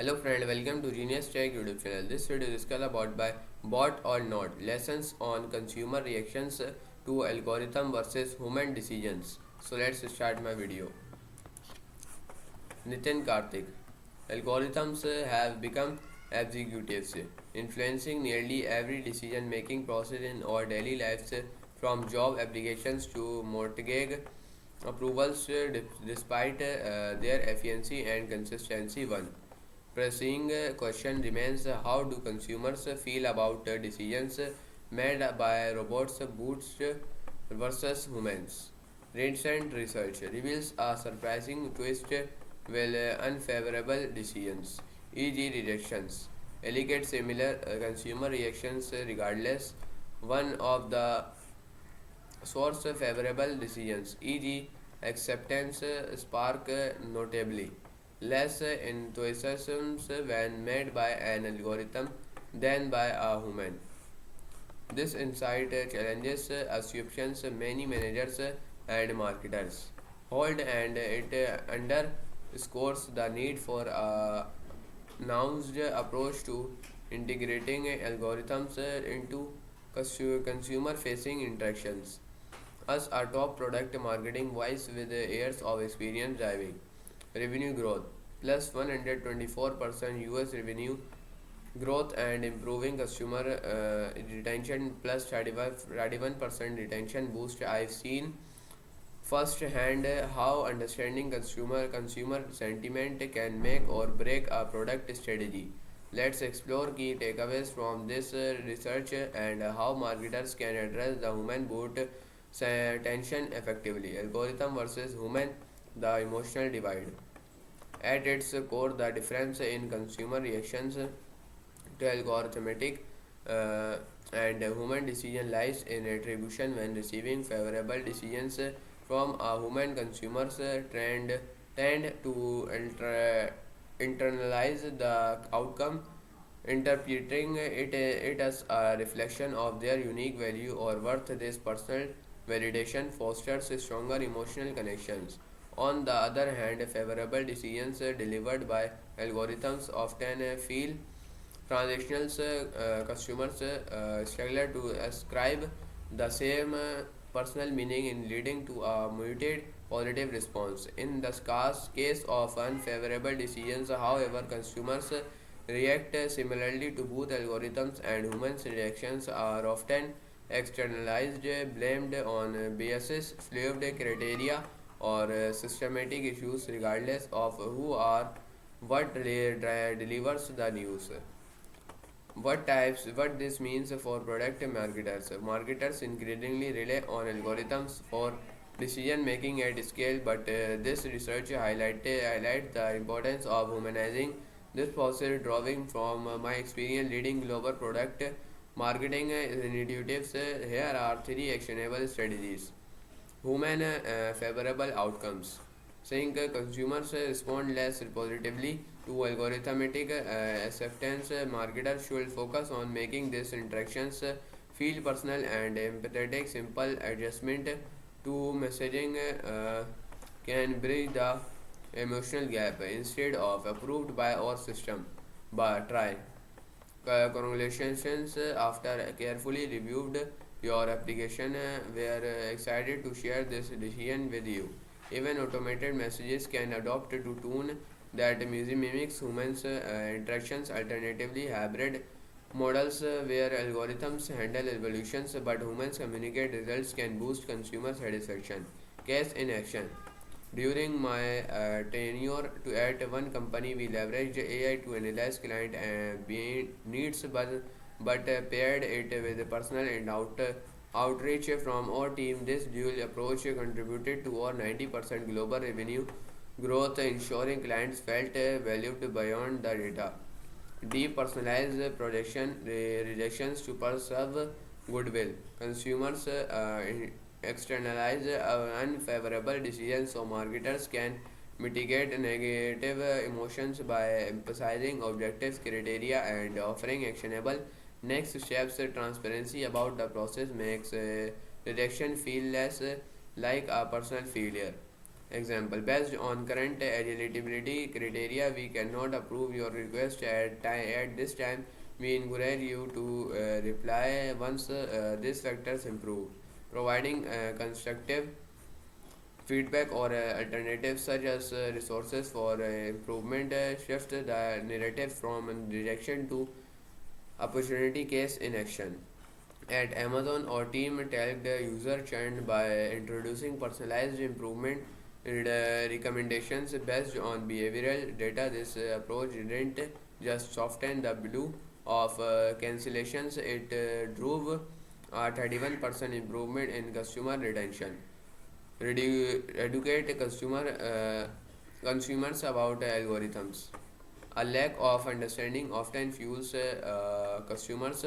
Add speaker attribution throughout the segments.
Speaker 1: Hello friend, welcome to Genius Tech YouTube channel. This video is discuss about by bot or not lessons on consumer reactions to algorithm versus human decisions. So let's start my video. Nitin Karthik. Algorithms have become executives, influencing nearly every decision making process in our daily lives, from job applications to mortgage approvals, despite their efficiency and consistency. One pressing question remains, how do consumers feel about decisions made by robots, boots versus humans? Recent research reveals a surprising twist will unfavorable decisions, e.g., rejections, elicit similar consumer reactions regardless. One of the source favorable decisions, e.g., acceptance, spark notably less enthusiasm when made by an algorithm than by a human. This insight challenges assumptions many managers and marketers hold, and it underscores the need for a nuanced approach to integrating algorithms into consumer facing interactions. Us, our top product marketing voice with years of experience driving revenue growth plus 124% US revenue growth and improving customer retention plus 31% retention boost. I've seen firsthand how understanding consumer sentiment can make or break a product strategy. Let's explore key takeaways from this research and how marketers can address the human boot tension effectively. Algorithm versus human, the emotional divide. At its core, the difference in consumer reactions to algorithmic uh, and human decision lies in attribution. When receiving favorable decisions from a human, consumers tend to internalize the outcome, interpreting it as a reflection of their unique value or worth. This personal validation fosters stronger emotional connections. On the other hand, favorable decisions delivered by algorithms often feel transactional. Customers struggle to ascribe the same personal meaning in leading to a muted positive response. In the scarce case of unfavorable decisions, however, consumers react similarly to both algorithms, and humans' reactions are often externalized, blamed on biases, fluid criteria, or systematic issues, regardless of who or what delivers the news. What this means for product marketers. Marketers increasingly rely on algorithms for decision making at scale, but this research highlight the importance of humanizing this process. Drawing from my experience leading global product marketing initiatives, here are three actionable strategies. Human favorable outcomes. Saying consumers respond less positively to algorithmic acceptance, marketers should focus on making these interactions feel personal and empathetic. Simple adjustment to messaging can bridge the emotional gap. Instead of approved by our system, but try. Congratulations, after carefully reviewed your application, we are excited to share this decision with you. Even automated messages can adopt to tune that mimics humans' interactions. Alternatively, hybrid models where algorithms handle evolutions but humans communicate results can boost consumer satisfaction. Case in action. During my tenure at one company, we leveraged AI to analyze client needs, but paired it with personal and outreach from our team. This dual approach contributed to over 90% global revenue growth, ensuring clients felt valued beyond the data. Depersonalized projection rejections to preserve goodwill. Consumers externalize unfavorable decisions, so marketers can mitigate negative emotions by emphasizing objective criteria and offering actionable next steps. Transparency about the process makes rejection feel less like a personal failure. Example: based on current eligibility criteria, we cannot approve your request at this time. We encourage you to reply once these factors improve. Providing constructive feedback or alternatives such as resources for improvement shift the narrative from rejection to opportunity case in action. At Amazon, our team tagged the user churn by introducing personalized improvement recommendations based on behavioral data. This approach didn't just soften the blow of cancellations, it drove a 31% improvement in customer retention. Educate consumers about algorithms. A lack of understanding often fuels consumers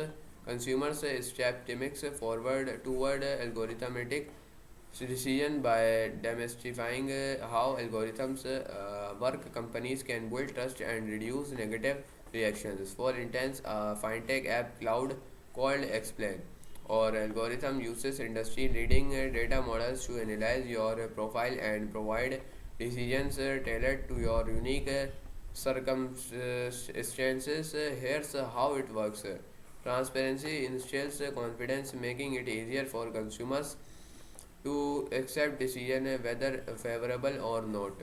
Speaker 1: skeptics forward toward algorithmic decision by demystifying how algorithms work. Companies can build trust and reduce negative reactions. For instance, a fintech app cloud called Explain or algorithm uses industry leading data models to analyze your profile and provide decisions tailored to your unique circumstances. Here's how it works. Transparency instills confidence, making it easier for consumers to accept decision whether favorable or not.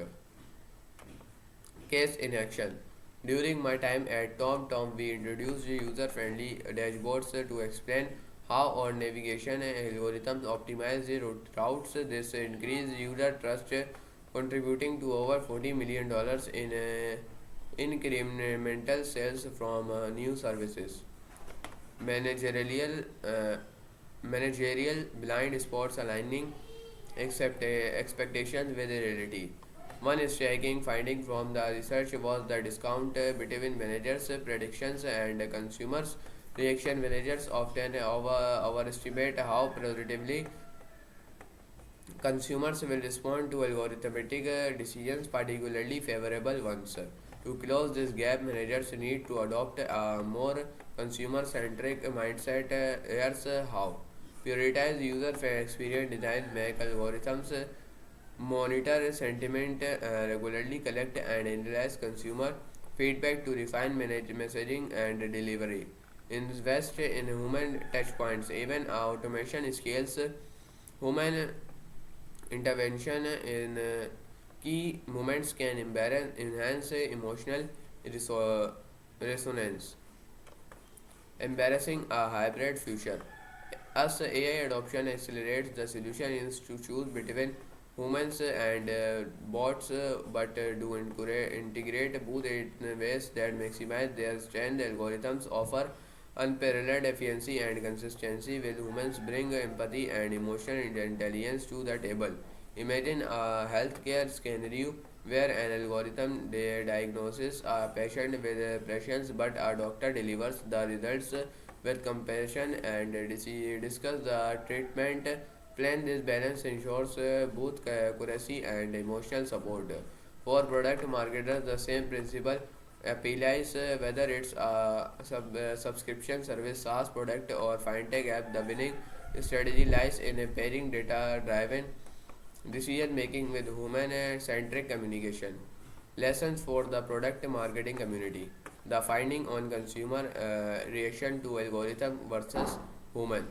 Speaker 1: Case in action. During my time at TomTom, we introduced user-friendly dashboards to explain how our navigation algorithms optimize the routes. This increased user trust, contributing to over $40 million in incremental sales from new services. Managerial managerial blind spots aligning expectations with reality. One striking finding from the research was the discount between managers' predictions and consumers' reaction. Managers often overestimate how positively consumers will respond to algorithmic decisions, particularly favorable ones. To close this gap, managers need to adopt a more consumer centric mindset. Here's how: prioritize user experience design, make algorithms monitor sentiment regularly, collect and analyze consumer feedback to refine messaging and delivery. Invest in human touchpoints. Even automation scales, human intervention in key moments can enhance emotional resonance, embarrassing a hybrid future. As AI adoption accelerates, the solution is to choose between humans and bots, but do integrate both in ways that maximize their strength. Algorithms offer unparalleled efficiency and consistency, with humans bring empathy and emotional intelligence to the table. Imagine a healthcare scenario where an algorithm diagnoses a patient with depression, but a doctor delivers the results with compassion and discuss the treatment plan. This balance ensures both accuracy and emotional support. For product marketers, the same principle applies whether it's a subscription service, SaaS product, or fintech app. The winning strategy lies in pairing data driven decision making with human centric communication. Lessons for the product marketing community. The finding on consumer reaction to algorithm versus human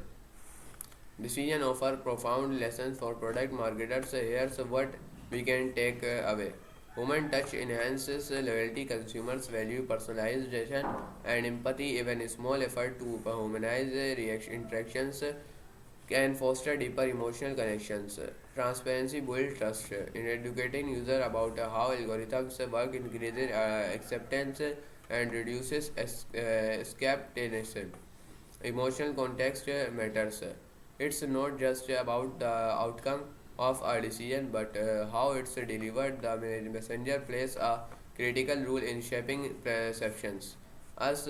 Speaker 1: decision offer profound lessons for product marketers. Here's what we can take away. Human touch enhances loyalty, consumers value personalization and empathy. Even a small effort to humanize reaction interactions can foster deeper emotional connections. Transparency builds trust. In educating user about how algorithms work, increases acceptance and reduces skepticism. Emotional context matters. It's not just about the outcome of a decision, but how it's delivered. The messenger plays a critical role in shaping perceptions. As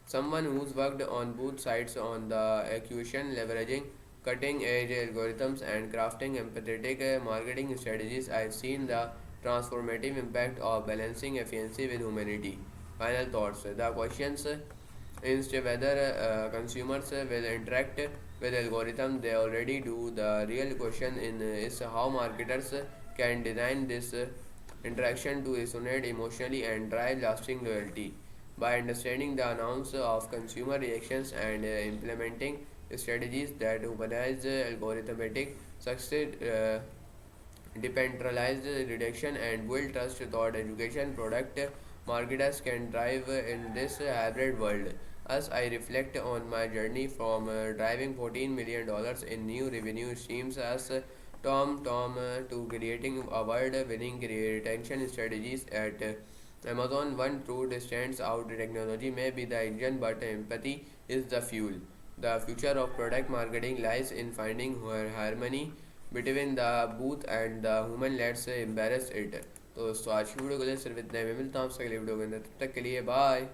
Speaker 1: someone who's worked on both sides on the equation, leveraging cutting edge algorithms and crafting empathetic marketing strategies, I've seen the transformative impact of balancing efficiency with humanity. Final thoughts. The questions instead whether consumers will interact with algorithm, they already do. The real question is how marketers can design this interaction to resonate emotionally and drive lasting loyalty. By understanding the announce of consumer reactions and implementing strategies that humanize algorithmic success, decentralized reduction and build trust toward education product marketers can drive in this hybrid world. As I reflect on my journey from driving $14 million in new revenue streams as Tom to creating award-winning retention strategies at Amazon, one truth stands out: technology may be the engine, but empathy is the fuel. The future of product marketing lies in finding harmony between the booth and the human. Let's embrace it. तो दोस्तों आज की video को सिर्फ इतना ही। मैं मिलता हूँ आपसे अगली वीडियो के अंदर, तब तक के लिए बाय।